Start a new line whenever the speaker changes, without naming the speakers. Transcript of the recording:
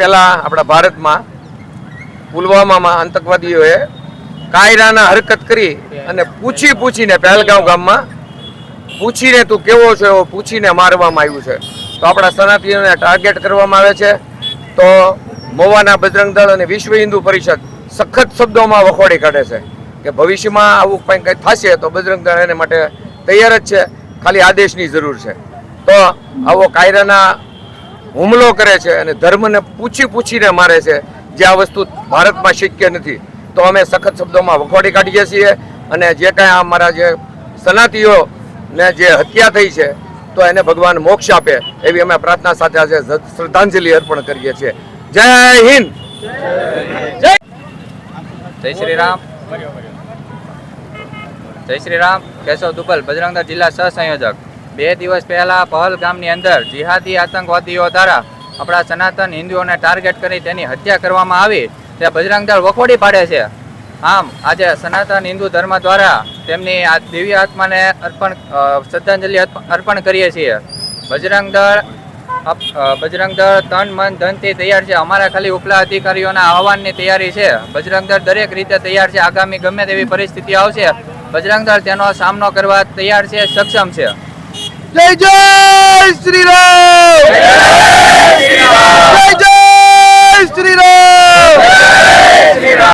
પહેલા આપણા ભારતમાં પુલવામામાં આતંકવાદીઓએ કાયરાના હરકત કરી અને પૂછીને પહેલગામ ગામમાં પૂછીને તું કેવો છો એવો પૂછીને મારવામાં આવ્યું છે. તો આપણા સનાતનીઓને ટાર્ગેટ કરવામાં આવે છે. તો મોવાના બજરંગ દળ અને વિશ્વ હિન્દુ પરિષદ સખત શબ્દોમાં વખોડી કાઢે છે કે ભવિષ્યમાં આવું કંઈ થશે તો બજરંગ દળ એને માટે તૈયાર જ છે, ખાલી આદેશની જરૂર છે. તો આવો કાયરાના હુમલો કરે છે અને ધર્મને પૂછીને મારે છે, જે આ વસ્તુ ભારતમાં શક્ય નથી. તો અમે સખત શબ્દોમાં વખોડી કાઢીએ છીએ અને જે કાંઈ અમારા જે સનાતીઓને જે હત્યા થઈ છે તો એને ભગવાન મોક્ષ આપે એવી અમે પ્રાર્થના સાથે આજે શ્રદ્ધાંજલિ અર્પણ કરીએ છીએ. જય હિન્દ.
જય શ્રી રામ. જય શ્રી રામ. કેશવ દુબલ, બજરંગ દળ જિલ્લા સહસંયોજક. 2 દિવસ પહેલા પહલગામની અંદર જિહાદી આતંકવાદીઓ દ્વારા આપણા સનાતન હિન્દુઓને ટાર્ગેટ કરી તેની હત્યા કરવામાં આવી. તે બજરંગ દળ વખોડી પાડે છે. આમ આજે સનાતન હિન્દુ ધર્મ દ્વારા તેમની આ દિવ્ય આત્માને શ્રદ્ધાંજલિ અર્પણ કરીએ છીએ. બજરંગ દળ તન મન ધનથી તૈયાર છે. અમારા ખાલી ઉપલા અધિકારીઓના આહવાનની તૈયારી છે. બજરંગ દળ દરેક રીતે તૈયાર છે. આગામી ગમે તેવી પરિસ્થિતિ આવશે, બજરંગ દળ તેનો સામનો કરવા તૈયાર છે, સક્ષમ છે.
જય જય શ્રી રામ. જય જય શ્રી રામ.